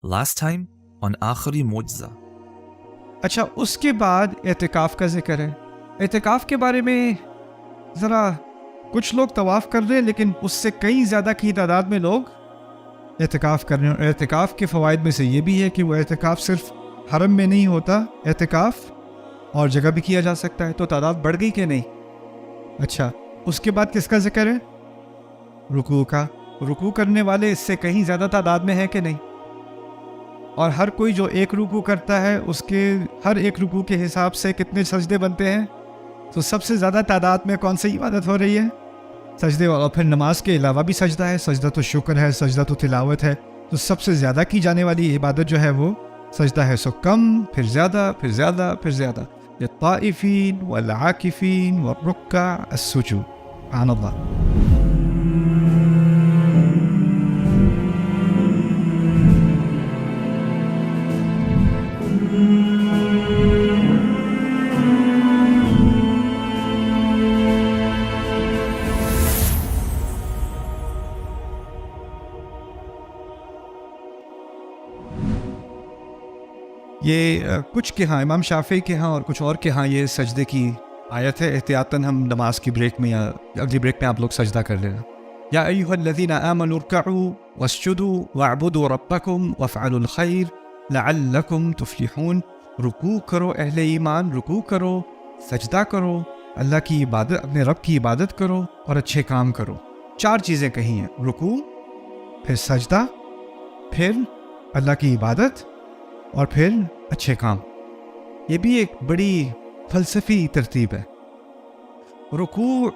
Last time on آخری معجزہ. اچھا، اس کے بعد اعتکاف کا ذکر ہے. اعتکاف کے بارے میں ذرا کچھ لوگ طواف کر رہے ہیں، لیکن اس سے کئی زیادہ کی تعداد میں لوگ اعتکاف کر رہے ہیں. اور اعتکاف کے فوائد میں سے یہ بھی ہے کہ وہ اعتکاف صرف حرم میں نہیں ہوتا، اعتکاف اور جگہ بھی کیا جا سکتا ہے. تو تعداد بڑھ گئی کہ نہیں؟ اچھا، اس کے بعد کس کا ذکر ہے؟ رکوع کا. رکوع کرنے والے اس سے کہیں زیادہ تعداد میں ہیں کہ نہیں؟ اور ہر کوئی جو ایک رکوع کرتا ہے، اس کے ہر ایک رکوع کے حساب سے کتنے سجدے بنتے ہیں؟ تو سب سے زیادہ تعداد میں کون سی عبادت ہو رہی ہے؟ سجدے. اور پھر نماز کے علاوہ بھی سجدہ ہے، سجدہ تو شکر ہے، سجدہ تو تلاوت ہے. تو سب سے زیادہ کی جانے والی عبادت جو ہے وہ سجدہ ہے. سو کم، پھر زیادہ، پھر زیادہ، پھر زیادہ. للطائفین والعاکفین والرکع السجود. سبحان اللہ. یہ کچھ کے ہاں، امام شافعی کے ہاں اور کچھ اور کے ہاں یہ سجدے کی آیت ہے. احتیاطاً ہم نماز کی بریک میں یا اگلی بریک میں آپ لوگ سجدہ کر لینا. یا ایھا الذین آمنوا ارکعوا واسجدوا واعبدوا ربکم وافعلوا الخیر لعلکم تفلحون. رکوع کرو اہل ایمان، رکوع کرو، سجدہ کرو، اللہ کی عبادت، اپنے رب کی عبادت کرو اور اچھے کام کرو. 4 چیزیں کہی ہیں: رکوع، پھر سجدہ، پھر اللہ کی عبادت اور پھر اچھے کام. یہ بھی ایک بڑی فلسفی ترتیب ہے. رکوع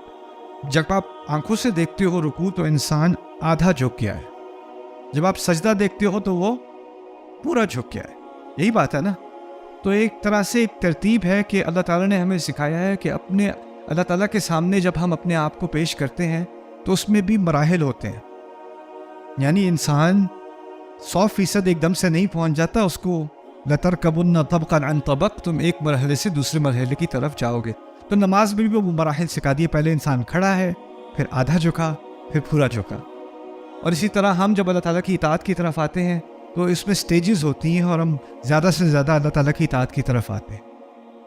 جب آپ آنکھوں سے دیکھتے ہو رکوع تو انسان آدھا جھک گیا ہے. جب آپ سجدہ دیکھتے ہو تو وہ پورا جھک گیا ہے. یہی بات ہے نا. تو ایک طرح سے ایک ترتیب ہے کہ اللہ تعالیٰ نے ہمیں سکھایا ہے کہ اپنے اللہ تعالیٰ کے سامنے جب ہم اپنے آپ کو پیش کرتے ہیں تو اس میں بھی مراحل ہوتے ہیں. یعنی انسان 100% ایک دم سے نہیں پہنچ جاتا. اس کو لَتَرْكَبُنَّ طَبْقًا عَنْ طَبَقٍ، تم ایک مرحلے سے دوسرے مرحلے کی طرف جاؤ گے. تو نماز میں بھی وہ مراحل سکھا دیے. پہلے انسان کھڑا ہے، پھر آدھا جھکا، پھر پورا جھکا. اور اسی طرح ہم جب اللہ تعالیٰ کی اطاعت کی طرف آتے ہیں تو اس میں سٹیجز ہوتی ہیں اور ہم زیادہ سے زیادہ اللہ تعالیٰ کی اطاعت کی طرف آتے ہیں.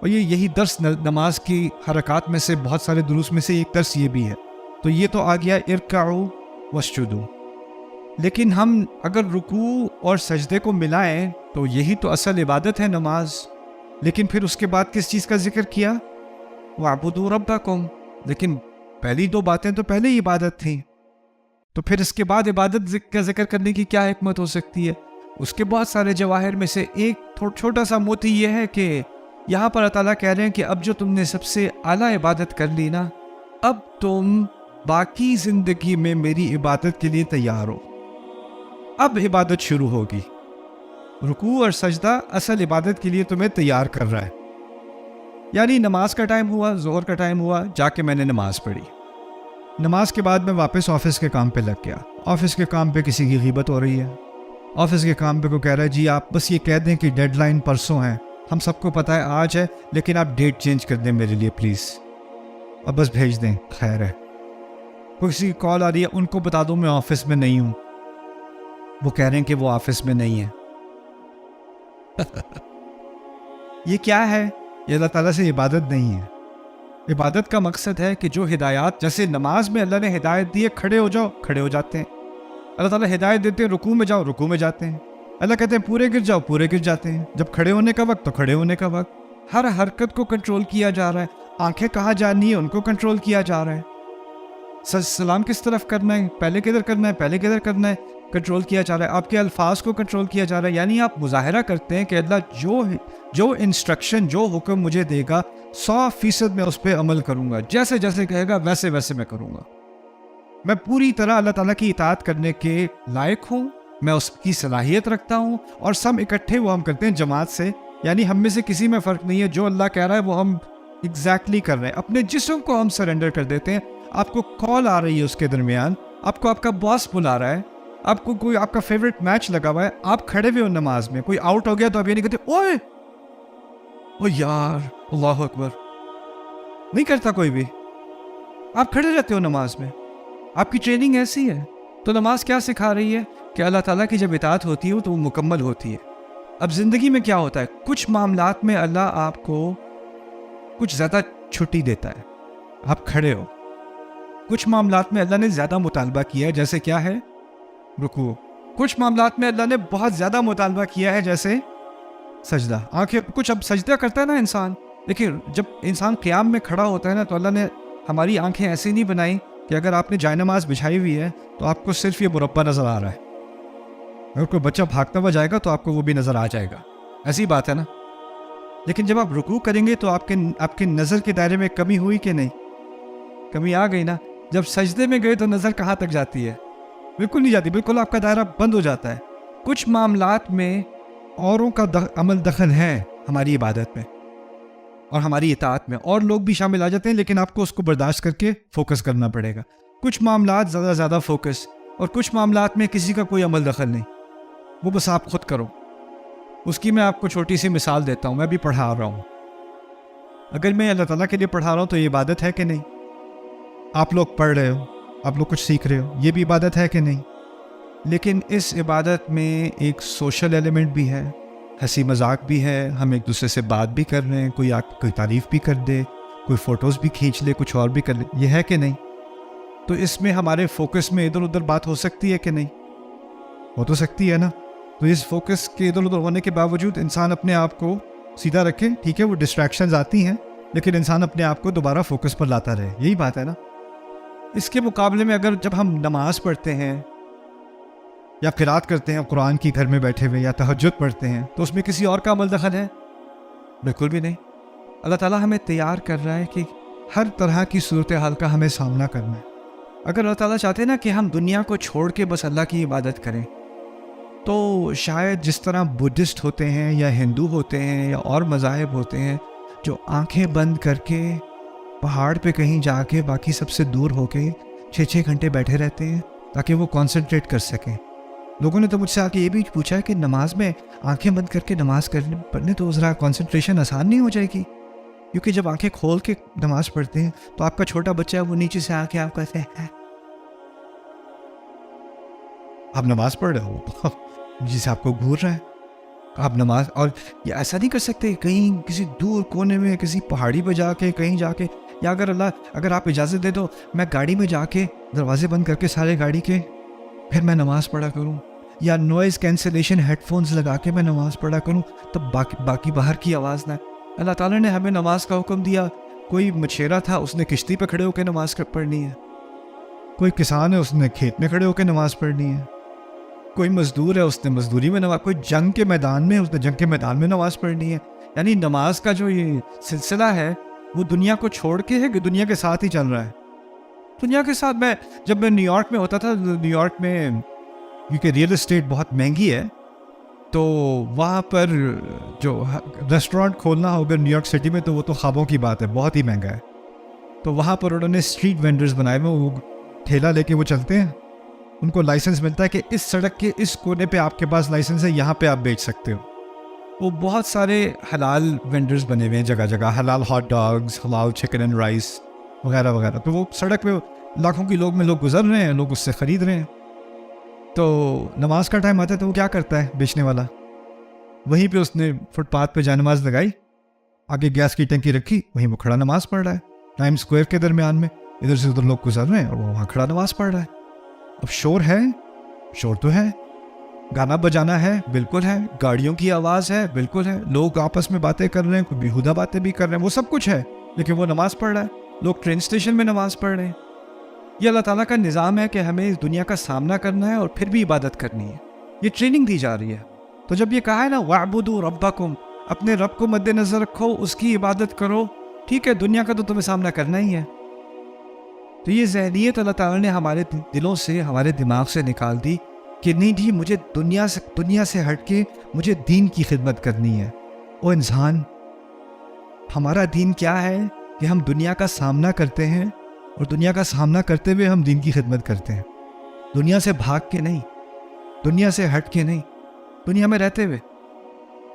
اور یہی درس نماز کی حرکات میں سے بہت سارے دروس میں سے ایک درس یہ بھی ہے. تو یہ تو آ گیا ارکعوا واسجدوا. لیکن ہم اگر رکوع اور سجدے کو ملائیں تو یہی تو اصل عبادت ہے، نماز. لیکن پھر اس کے بعد کس چیز کا ذکر کیا؟ وَاعْبُدُوا رَبَّكُمْ. لیکن پہلی 2 باتیں تو پہلے ہی عبادت تھیں. تو پھر اس کے بعد عبادت کا ذکر کرنے کی کیا حکمت ہو سکتی ہے؟ اس کے بہت سارے جواہر میں سے ایک چھوٹا سا موتی یہ ہے کہ یہاں پر اللہ تعالیٰ کہہ رہے ہیں کہ اب جو تم نے سب سے اعلیٰ عبادت کر لی نا، اب تم باقی زندگی میں میری عبادت کے لیے تیار ہو. اب عبادت شروع ہوگی. رکوع اور سجدہ اصل عبادت کے لیے تمہیں تیار کر رہا ہے. یعنی نماز کا ٹائم ہوا، ظہر کا ٹائم ہوا، جا کے میں نے نماز پڑھی. نماز کے بعد میں واپس آفس کے کام پہ لگ گیا. آفس کے کام پہ کسی کی غیبت ہو رہی ہے. آفس کے کام پہ کوئی کہہ رہا ہے جی آپ بس یہ کہہ دیں کہ ڈیڈ لائن پرسوں ہے، ہم سب کو پتہ ہے آج ہے، لیکن آپ ڈیٹ چینج کر دیں میرے لیے پلیز، اور بس بھیج دیں، خیر ہے. کسی کی کال آ رہی ہے، ان کو بتا دو میں آفس میں نہیں ہوں. وہ کہہ رہے ہیں کہ وہ آفس میں نہیں ہے. یہ کیا ہے؟ یہ اللہ تعالیٰ سے عبادت نہیں ہے. عبادت کا مقصد ہے کہ جو ہدایات، جیسے نماز میں اللہ نے ہدایت دی ہے کھڑے ہو جاؤ، کھڑے ہو جاتے ہیں. اللہ تعالیٰ ہدایت دیتے ہیں رکوع میں جاؤ، رکوع میں جاتے ہیں. اللہ کہتے ہیں پورے گر جاؤ، پورے گر جاتے ہیں. جب کھڑے ہونے کا وقت تو کھڑے ہونے کا وقت. ہر حرکت کو کنٹرول کیا جا رہا ہے. آنکھیں کہاں جانی ہے ان کو کنٹرول کیا جا رہا ہے. سلام کس طرف کرنا ہے، پہلے کدھر کرنا ہے، پہلے کدھر کرنا ہے، کنٹرول کیا جا رہا ہے. آپ کے الفاظ کو کنٹرول کیا جا رہا ہے. یعنی آپ مظاہرہ کرتے ہیں کہ اللہ جو انسٹرکشن، جو حکم مجھے دے گا 100% میں اس پہ عمل کروں گا. جیسے جیسے کہے گا ویسے ویسے میں کروں گا. میں پوری طرح اللہ تعالیٰ کی اطاعت کرنے کے لائق ہوں. میں اس کی صلاحیت رکھتا ہوں. اور سب اکٹھے وہ ہم کرتے ہیں جماعت سے. یعنی ہم میں سے کسی میں فرق نہیں ہے. جو اللہ کہہ رہا ہے وہ ہم ایگزیکٹلی کر رہے ہیں. اپنے جسم کو ہم سرنڈر کر دیتے ہیں. آپ کو کال آ رہی ہے اس کے درمیان، آپ کو آپ کا باس بلا رہا ہے، آپ کو کوئی آپ کا فیوریٹ میچ لگا ہوا ہے، آپ کھڑے ہوئے ہو نماز میں، کوئی آؤٹ ہو گیا تو آپ یہ نہیں کہتے اوئے او یار اللہ اکبر، نہیں کرتا کوئی بھی. آپ کھڑے رہتے ہو نماز میں. آپ کی ٹریننگ ایسی ہے. تو نماز کیا سکھا رہی ہے کہ اللہ تعالیٰ کی جب اطاعت ہوتی ہے تو وہ مکمل ہوتی ہے. اب زندگی میں کیا ہوتا ہے, کچھ معاملات میں اللہ آپ کو کچھ زیادہ چھٹی دیتا ہے, آپ کھڑے ہو. کچھ معاملات میں اللہ نے زیادہ مطالبہ کیا ہے, جیسے کیا ہے, رکوع. کچھ معاملات میں اللہ نے بہت زیادہ مطالبہ کیا ہے, جیسے سجدہ. آنکھیں کچھ اب سجدہ کرتا ہے نا انسان, دیکھیں جب انسان قیام میں کھڑا ہوتا ہے نا تو اللہ نے ہماری آنکھیں ایسی نہیں بنائی کہ اگر آپ نے جائے نماز بچھائی ہوئی ہے تو آپ کو صرف یہ مربع نظر آ رہا ہے. اگر کوئی بچہ بھاگتا ہوا جائے گا تو آپ کو وہ بھی نظر آ جائے گا, ایسی بات ہے نا. لیکن جب آپ رکوع کریں گے تو آپ کے نظر کے دائرے میں کمی ہوئی کہ نہیں؟ کمی آ گئی نا. جب سجدے میں گئے تو نظر کہاں تک جاتی ہے؟ بالکل نہیں جاتی, بالکل آپ کا دائرہ بند ہو جاتا ہے. کچھ معاملات میں اوروں کا عمل دخل ہے ہماری عبادت میں اور ہماری اطاعت میں, اور لوگ بھی شامل آ جاتے ہیں, لیکن آپ کو اس کو برداشت کر کے فوکس کرنا پڑے گا. کچھ معاملات زیادہ فوکس, اور کچھ معاملات میں کسی کا کوئی عمل دخل نہیں, وہ بس آپ خود کرو. اس کی میں آپ کو چھوٹی سی مثال دیتا ہوں. میں بھی پڑھا رہا ہوں, اگر میں اللہ تعالیٰ کے لیے پڑھا رہا ہوں تو یہ عبادت ہے کہ نہیں؟ آپ لوگ پڑھ رہے ہو, آپ لوگ کچھ سیکھ رہے ہو, یہ بھی عبادت ہے کہ نہیں؟ لیکن اس عبادت میں ایک سوشل ایلیمنٹ بھی ہے, ہنسی مذاق بھی ہے, ہم ایک دوسرے سے بات بھی کر رہے ہیں, کوئی تعریف بھی کر دے, کوئی فوٹوز بھی کھینچ لے, کچھ اور بھی کر لے, یہ ہے کہ نہیں؟ تو اس میں ہمارے فوکس میں ادھر ادھر بات ہو سکتی ہے کہ نہیں؟ ہو تو سکتی ہے نا. تو اس فوکس کے ادھر ادھر ہونے کے باوجود انسان اپنے آپ کو سیدھا رکھے. ٹھیک ہے وہ ڈسٹریکشنز آتی ہیں, لیکن انسان اپنے آپ کو دوبارہ فوکس پر لاتا رہے, یہی بات ہے نا. اس کے مقابلے میں اگر جب ہم نماز پڑھتے ہیں یا قرات کرتے ہیں قرآن کی گھر میں بیٹھے ہوئے, یا تہجد پڑھتے ہیں, تو اس میں کسی اور کا عمل دخل ہے؟ بالکل بھی نہیں. اللہ تعالیٰ ہمیں تیار کر رہا ہے کہ ہر طرح کی صورتحال کا ہمیں سامنا کرنا ہے. اگر اللہ تعالیٰ چاہتے ہیں نا کہ ہم دنیا کو چھوڑ کے بس اللہ کی عبادت کریں, تو شاید جس طرح بدھسٹ ہوتے ہیں یا ہندو ہوتے ہیں یا اور مذاہب ہوتے ہیں جو آنکھیں بند کر کے پہاڑ پہ کہیں جا کے باقی سب سے دور ہو کے 6 گھنٹے بیٹھے رہتے ہیں تاکہ وہ کانسنٹریٹ کر سکیں. لوگوں نے تو مجھ سے آ کے یہ بھی پوچھا ہے کہ نماز میں آنکھیں بند کر کے نماز پڑھنے تو ذرا کانسنٹریشن آسان نہیں ہو جائے گی؟ کیونکہ جب آنکھیں کھول کے نماز پڑھتے ہیں تو آپ کا چھوٹا بچہ ہے, وہ نیچے سے آ کے آپ کہتے ہیں آپ نماز پڑھ رہے ہو, جسے آپ کو گھور رہا ہے. آپ نماز, اور یہ ایسا نہیں کر سکتے کہیں کسی دور کونے میں کسی پہاڑی پہ جا کے کہیں جا کے, یا اگر آپ اجازت دے دو میں گاڑی میں جا کے دروازے بند کر کے سارے گاڑی کے پھر میں نماز پڑھا کروں, یا نوائز کینسلیشن ہیڈ فونز لگا کے میں نماز پڑھا کروں, تب باقی باہر کی آواز نہ. اللہ تعالیٰ نے ہمیں نماز کا حکم دیا. کوئی مچھیرا تھا, اس نے کشتی پہ کھڑے ہو کے نماز پڑھنی ہے. کوئی کسان ہے, اس نے کھیت میں کھڑے ہو کے نماز پڑھنی ہے. کوئی مزدور ہے, اس نے مزدوری میں نماز, کوئی جنگ کے میدان میں, اس نے جنگ کے میدان میں نماز پڑھنی ہے. یعنی نماز کا جو یہ سلسلہ ہے وہ دنیا کو چھوڑ کے ہے کہ دنیا کے ساتھ ہی چل رہا ہے. دنیا کے ساتھ جب میں نیو یارک میں ہوتا تھا, نیو یارک میں کیونکہ ریئل اسٹیٹ بہت مہنگی ہے, تو وہاں پر جو ریسٹورانٹ کھولنا ہو اگر نیو یارک سٹی میں تو وہ تو خوابوں کی بات ہے, بہت ہی مہنگا ہے. تو وہاں پر انہوں نے اسٹریٹ وینڈرز بنائے ہوئے, وہ ٹھیلا لے کے وہ چلتے ہیں, ان کو لائسنس ملتا ہے کہ اس سڑک کے اس کونے پہ آپ کے پاس لائسنس ہے, یہاں پہ آپ بیچ سکتے ہو. وہ بہت سارے حلال وینڈرز بنے ہوئے ہیں جگہ جگہ, حلال ہاٹ ڈاگز, حلال چکن اینڈ رائس وغیرہ وغیرہ. تو وہ سڑک پہ لاکھوں کی لوگ گزر رہے ہیں, لوگ اس سے خرید رہے ہیں. تو نماز کا ٹائم آتا ہے تو وہ کیا کرتا ہے بیچنے والا, وہیں پہ اس نے فٹ پاتھ پہ جائے نماز لگائی, آگے گیس کی ٹنکی رکھی, وہیں وہ کھڑا نماز پڑھ رہا ہے. ٹائم اسکوائر کے درمیان میں ادھر سے ادھر لوگ گزر رہے ہیں اور وہ وہاں کھڑا نماز پڑھ رہا ہے. اب شور ہے, شور تو ہے, گانا بجانا ہے, بالکل ہے, گاڑیوں کی آواز ہے, بالکل ہے, لوگ آپس میں باتیں کر رہے ہیں, کوئی بیہودہ باتیں بھی کر رہے ہیں, وہ سب کچھ ہے, لیکن وہ نماز پڑھ رہا ہے. لوگ ٹرین اسٹیشن میں نماز پڑھ رہے ہیں. یہ اللہ تعالیٰ کا نظام ہے کہ ہمیں اس دنیا کا سامنا کرنا ہے اور پھر بھی عبادت کرنی ہے. یہ ٹریننگ دی جا رہی ہے. تو جب یہ کہا ہے نا وَاعْبُدُوا رَبَّكُمْ, اپنے رب کو مد نظر رکھو, اس کی عبادت کرو, ٹھیک ہے دنیا کا تو تمہیں سامنا کرنا ہی ہے. تو یہ ذہنیت اللہ تعالیٰ نے ہمارے دلوں سے, ہمارے دماغ سے نکال دی کہ نہیں جی مجھے دنیا سے ہٹ کے مجھے دین کی خدمت کرنی ہے. او انسان, ہمارا دین کیا ہے کہ ہم دنیا کا سامنا کرتے ہیں, اور دنیا کا سامنا کرتے ہوئے ہم دین کی خدمت کرتے ہیں. دنیا سے بھاگ کے نہیں, دنیا سے ہٹ کے نہیں, دنیا میں رہتے ہوئے,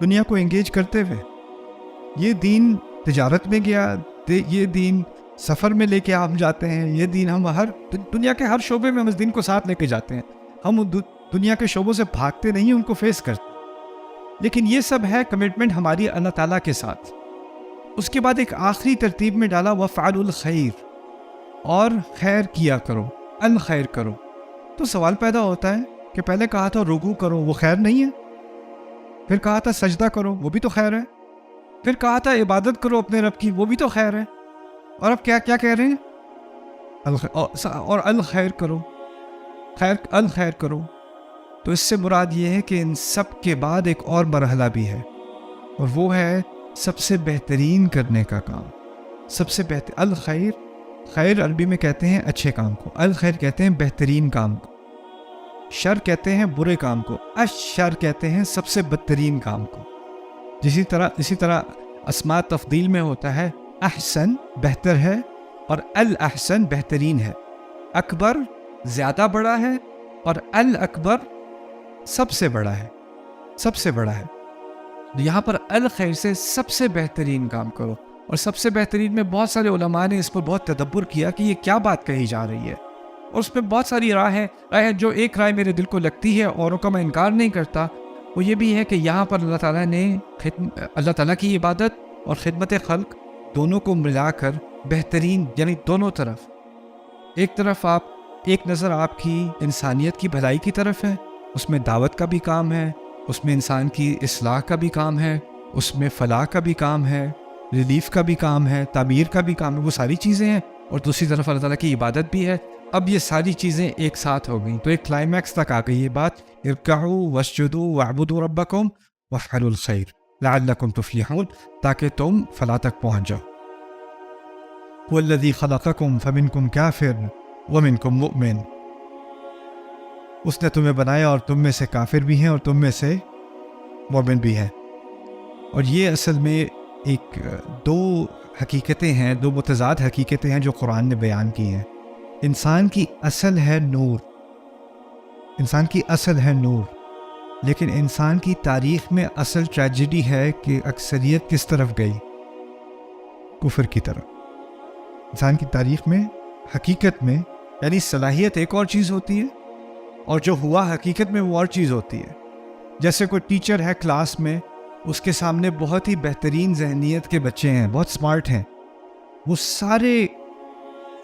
دنیا کو انگیج کرتے ہوئے. یہ دین تجارت میں گیا, یہ دین سفر میں لے کے ہم جاتے ہیں, یہ دین ہم دنیا کے ہر شعبے میں ہم اس دین کو ساتھ لے کے جاتے ہیں. ہم دنیا کے شعبوں سے بھاگتے نہیں ہیں، ان کو فیس کرتے. لیکن یہ سب ہے کمٹمنٹ ہماری اللہ تعالیٰ کے ساتھ. اس کے بعد ایک آخری ترتیب میں ڈالا وَفْعَلُوا الْخَيْرَ، اور خیر کیا کرو، الخیر کرو. تو سوال پیدا ہوتا ہے کہ پہلے کہا تھا رکوع کرو، وہ خیر نہیں ہے؟ پھر کہا تھا سجدہ کرو، وہ بھی تو خیر ہے. پھر کہا تھا عبادت کرو اپنے رب کی، وہ بھی تو خیر ہے. اور اب کیا کہہ رہے ہیں؟ اور الخیر کرو، الخیر کرو. تو اس سے مراد یہ ہے کہ ان سب کے بعد ایک اور مرحلہ بھی ہے، اور وہ ہے سب سے بہترین کرنے کا کام. سب سے بہتر الخیر، خیر عربی میں کہتے ہیں اچھے کام کو، الخیر کہتے ہیں بہترین کام کو، شر کہتے ہیں برے کام کو، الشر کہتے ہیں سب سے بدترین کام کو. اسی طرح اسماء تفضیل میں ہوتا ہے احسن بہتر ہے، اور الاحسن بہترین ہے. اکبر زیادہ بڑا ہے، اور الاکبر سب سے بڑا ہے، سب سے بڑا ہے. یہاں پر الخیر سے سب سے بہترین کام کرو. اور سب سے بہترین میں بہت سارے علماء نے اس پر بہت تدبر کیا کہ یہ کیا بات کہی جا رہی ہے، اور اس میں بہت ساری رائے ہے. جو ایک رائے میرے دل کو لگتی ہے، اوروں کا میں انکار نہیں کرتا، وہ یہ بھی ہے کہ یہاں پر اللہ تعالیٰ نے اللہ تعالیٰ کی عبادت اور خدمت خلق دونوں کو ملا کر بہترین، یعنی دونوں طرف، ایک طرف ایک نظر آپ کی انسانیت کی بھلائی کی طرف ہے، اس میں دعوت کا بھی کام ہے، اس میں انسان کی اصلاح کا بھی کام ہے، اس میں فلاح کا بھی کام ہے، ریلیف کا بھی کام ہے، تعمیر کا بھی کام ہے، وہ ساری چیزیں ہیں. اور دوسری طرف اللہ تعالیٰ کی عبادت بھی ہے. اب یہ ساری چیزیں ایک ساتھ ہو گئیں، تو ایک کلائمیکس تک آ گئی یہ بات. ارکعوا واسجدوا واعبدوا ربکم وافعلوا الخیر لعلکم تفلحون، تاکہ تم فلاح تک پہنچ جاؤ. هو الذی خلقکم فمنکم کافر ومنکم مؤمن، اس نے تمہیں بنایا اور تم میں سے کافر بھی ہیں اور تم میں سے مومن بھی ہیں. اور یہ اصل میں ایک دو حقیقتیں ہیں، دو متضاد حقیقتیں ہیں جو قرآن نے بیان کی ہیں. انسان کی اصل ہے نور، انسان کی اصل ہے نور، لیکن انسان کی تاریخ میں اصل ٹریجڈی ہے کہ اکثریت کس طرف گئی؟ کفر کی طرف. انسان کی تاریخ میں حقیقت میں، یعنی صلاحیت ایک اور چیز ہوتی ہے، اور جو ہوا حقیقت میں وہ اور چیز ہوتی ہے. جیسے کوئی ٹیچر ہے کلاس میں، اس کے سامنے بہت ہی بہترین ذہنیت کے بچے ہیں، بہت سمارٹ ہیں، وہ سارے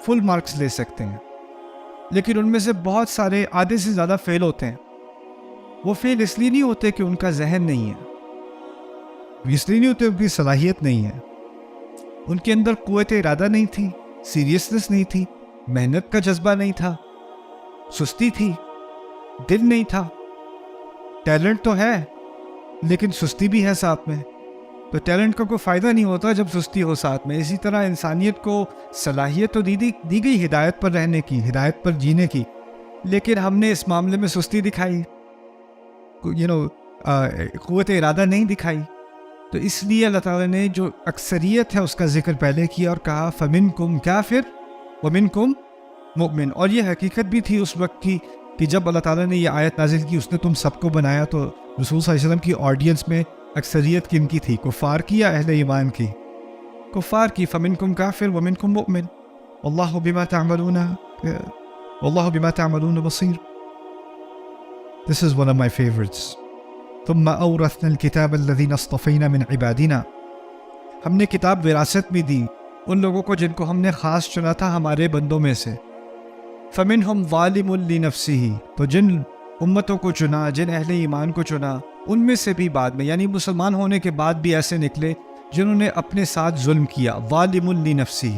فل مارکس لے سکتے ہیں، لیکن ان میں سے بہت سارے آدھے سے زیادہ فیل ہوتے ہیں. وہ فیل اس لیے نہیں ہوتے کہ ان کا ذہن نہیں ہے، اس لیے نہیں ہوتے ان کی صلاحیت نہیں ہے، ان کے اندر قوت ارادہ نہیں تھی، سیریسنس نہیں تھی، محنت کا جذبہ نہیں تھا، سستی تھی، دل نہیں تھا. ٹیلنٹ تو ہے لیکن سستی بھی ہے ساتھ میں، تو ٹیلنٹ کا کوئی فائدہ نہیں ہوتا جب سستی ہو ساتھ میں. اسی طرح انسانیت کو صلاحیت تو دی گئی ہدایت پر رہنے کی، ہدایت پر جینے کی، لیکن ہم نے اس معاملے میں سستی دکھائی، قوت ارادہ نہیں دکھائی. تو اس لیے اللہ تعالیٰ نے جو اکثریت ہے اس کا ذکر پہلے کیا اور کہا فَمِنْكُمْ كَافِرٌ وَمِنْكُمْ مُؤْمِنٌ. اور یہ حقیقت بھی تھی اس وقت کی کہ جب اللہ تعالیٰ نے یہ آیت نازل کی، اس نے تم سب کو بنایا، تو رسول صلی اللہ علیہ وسلم کی آڈینس میں اکثریت کن کی تھی؟ کفار کی یا اہل ایمان کی؟ کفار کی. فَمِنْكُمْ كَافِرٌ وَمِنْكُمْ مُؤْمِنٌ وَاللَّهُ بِمَا تَعْمَلُونَ بَصِيرٌ. This is one of my favorites. ثُمَّ أَوْرَثْنَا الْكِتَابَ الَّذِينَ اصْطَفَيْنَا مِنْ عِبَادِنَا. ہم نے کتاب وراثت میں دی ان لوگوں کو جن کو ہم نے خاص چنا تھا ہمارے بندوں میں سے. فَمِنْهُمْ ظَالِمٌ لِنَفْسِهِ. تو جن امتوں کو چنا، جن اہل ایمان کو چنا، ان میں سے بھی بعد میں، یعنی مسلمان ہونے کے بعد بھی ایسے نکلے جنہوں نے اپنے ساتھ ظلم کیا. ظَالِمٌ لِنَفْسِهِ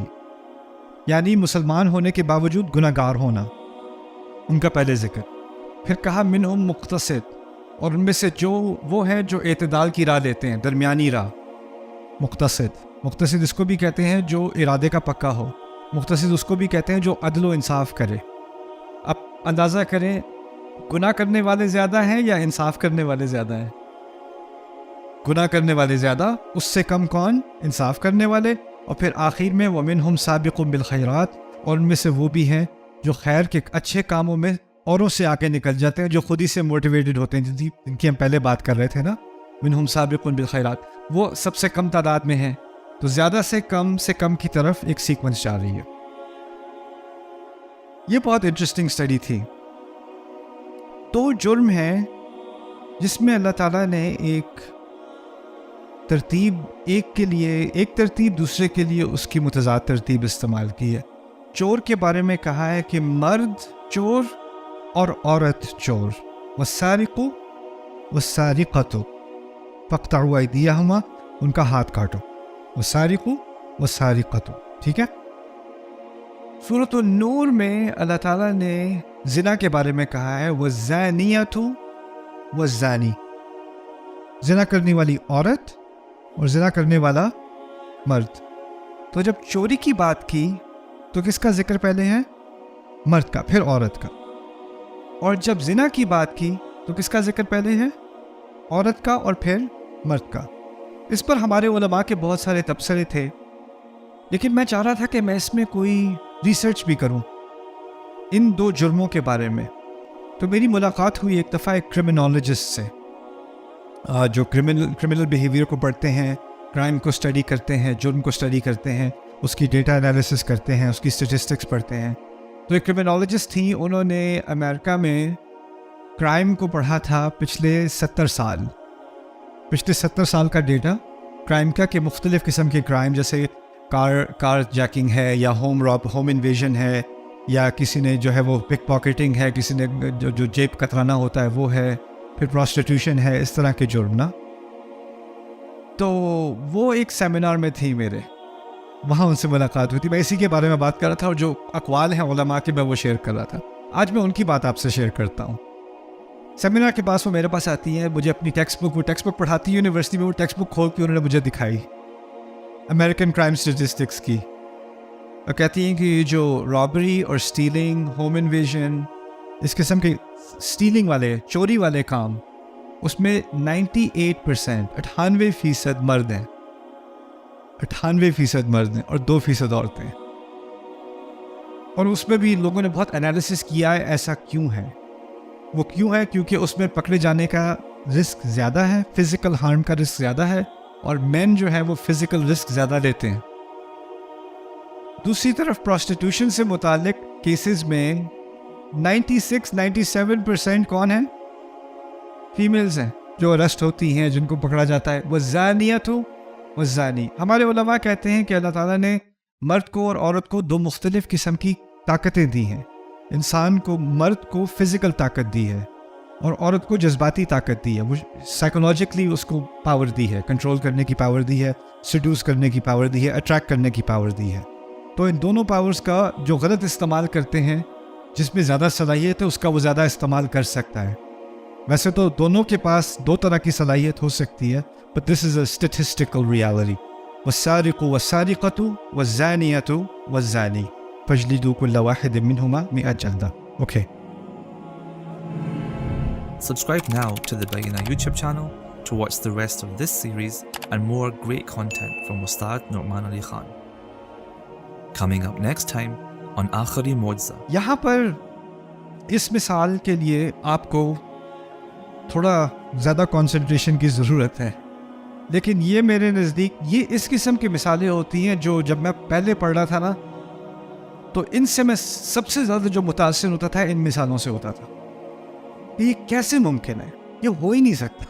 یعنی مسلمان ہونے کے باوجود گناہ گار ہونا، ان کا پہلے ذکر. پھر کہا منہم مقتصد، اور ان میں سے جو وہ ہیں جو اعتدال کی راہ لیتے ہیں، درمیانی راہ. مقتصد اس کو بھی کہتے ہیں جو ارادے کا پکا ہو. مقتصد اس کو بھی کہتے ہیں جو عدل و انصاف کرے. اب اندازہ کریں گناہ کرنے والے زیادہ ہیں یا انصاف کرنے والے زیادہ ہیں؟ گناہ کرنے والے زیادہ، اس سے کم کون؟ انصاف کرنے والے. اور پھر آخر میں وَمِنْهُمْ سَابِقٌ بِالْخَيْرَاتِ، اور ان میں سے وہ بھی ہیں جو خیر کے اچھے کاموں میں اوروں سے آگے نکل جاتے ہیں، جو خود ہی سے موٹیویٹڈ ہوتے ہیں، جن کی ہم پہلے بات کر رہے تھے نا. مِنْهُمْ سَابِقٌ بِالْخَيْرَاتِ، وہ سب سے کم تعداد میں ہیں. تو زیادہ سے کم کی طرف ایک سیکوینس چل رہی ہے. یہ بہت انٹرسٹنگ سٹڈی تھی. دو جرم ہیں جس میں اللہ تعالیٰ نے ایک ترتیب دوسرے کے لیے اس کی متضاد ترتیب استعمال کی ہے. چور کے بارے میں کہا ہے کہ مرد چور اور عورت چور. والسارق والسارقۃ فاقطعوا ایدیہما، ان کا ہاتھ کاٹو. والسارق والسارقۃ، ٹھیک ہے. سورۃ النور میں اللہ تعالیٰ نے زنا کے بارے میں کہا ہے والزانیۃ والزانی، زنا کرنے والی عورت اور زنا کرنے والا مرد. تو جب چوری کی بات کی تو کس کا ذکر پہلے ہے؟ مرد کا، پھر عورت کا. اور جب زنا کی بات کی تو کس کا ذکر پہلے ہے؟ عورت کا اور پھر مرد کا. اس پر ہمارے علماء کے بہت سارے تبصرے تھے، لیکن میں چاہ رہا تھا کہ میں اس میں کوئی ریسرچ بھی کروں ان دو جرموں کے بارے میں. تو میری ملاقات ہوئی ایک دفعہ ایک کرمنالوجسٹ سے، جو کرمنل بیہیویئر کو پڑھتے ہیں، کرائم کو اسٹڈی کرتے ہیں، جرم کو اسٹڈی کرتے ہیں، اس کی ڈیٹا انالیسس کرتے ہیں، اس کی اسٹیٹسٹکس پڑھتے ہیں. تو ایک کرمنالوجسٹ تھیں، انہوں نے امریکہ میں کرائم کو پڑھا تھا پچھلے 70 سال کا ڈیٹا کرائم کا، کہ مختلف قسم کے کرائم جیسے کار جیکنگ ہے، یا ہوم انویژن ہے، یا کسی نے جو ہے وہ پک پاکٹنگ ہے، کسی نے جو جیب کترانا ہوتا ہے وہ ہے، پھر پراسٹیٹیوشن ہے، اس طرح کے جرم نا. تو وہ ایک سیمینار میں تھی میرے، وہاں ان سے ملاقات ہوئی تھی. میں اسی کے بارے میں بات کر رہا تھا، اور جو اقوال ہیں علماء کے میں وہ شیئر کر رہا تھا. آج میں ان کی بات آپ سے شیئر کرتا ہوں. سیمینار کے پاس وہ میرے پاس آتی ہیں، مجھے اپنی ٹیکسٹ بک پڑھاتی ہے یونیورسٹی میں. وہ ٹیکسٹ بک کھول کے انہوں نے مجھے دکھائی امریکن کرائم اسٹیٹسٹکس کی، اور کہتی ہیں کہ جو رابری اور اسٹیلنگ، ہوم انویژن، اس قسم کے اسٹیلنگ والے، چوری والے کام، اس میں 98% مرد ہیں، 98% مرد ہیں اور 2% عورتیں. اور اس میں بھی لوگوں نے بہت انالیسس کیا ہے ایسا کیوں ہے. وہ کیوں ہے؟ کیونکہ اس میں پکڑے جانے کا رسک زیادہ ہے، فزیکل ہارم کا رسک زیادہ ہے، اور مین جو ہے وہ فزیکل رسک زیادہ لیتے ہیں. دوسری طرف پراسٹیٹیوشن سے متعلق کیسز میں 96-97% کون ہیں؟ فیمیلز ہیں جو اریسٹ ہوتی ہیں، جن کو پکڑا جاتا ہے. والزانیۃ والزانی، ہمارے علماء کہتے ہیں کہ اللہ تعالیٰ نے مرد کو اور عورت کو دو مختلف قسم کی طاقتیں دی ہیں. انسان کو، مرد کو فزیکل طاقت دی ہے، اور عورت کو جذباتی طاقت دی ہے. وہ سائیکولوجیکلی اس کو پاور دی ہے، کنٹرول کرنے کی پاور دی ہے، سیڈیوس کرنے کی پاور دی ہے، اٹریکٹ کرنے کی پاور دی ہے. تو ان دونوں پاورز کا جو غلط استعمال کرتے ہیں، جس میں زیادہ صلاحیت ہے اس کا وہ زیادہ استعمال کر سکتا ہے. ویسے تو دونوں کے پاس دو طرح کی صلاحیت ہو سکتی ہے، but this is a statistical reality. والسارق والسارقۃ والزانیۃ والزانی فاجلدوا كل واحد منهما 100 جلدة. Okay. Subscribe now to the Bayyinah YouTube channel to watch the rest of this series and more great content from Ustad Nu'man Ali Khan. Coming up next time on Aakhari Mu'jiza. یہاں پر اس مثال کے لیے آپ کو تھوڑا زیادہ concentration کی ضرورت ہے، لیکن یہ میرے نزدیک یہ اس قسم کی مثالیں ہوتی ہیں جو جب میں پہلے پڑھ رہا تھا نا، تو ان سے میں سب سے زیادہ جو متاثر ہوتا تھا ان مثالوں سے ہوتا تھا. یہ کیسے ممکن ہے؟ یہ ہو ہی نہیں سکتا.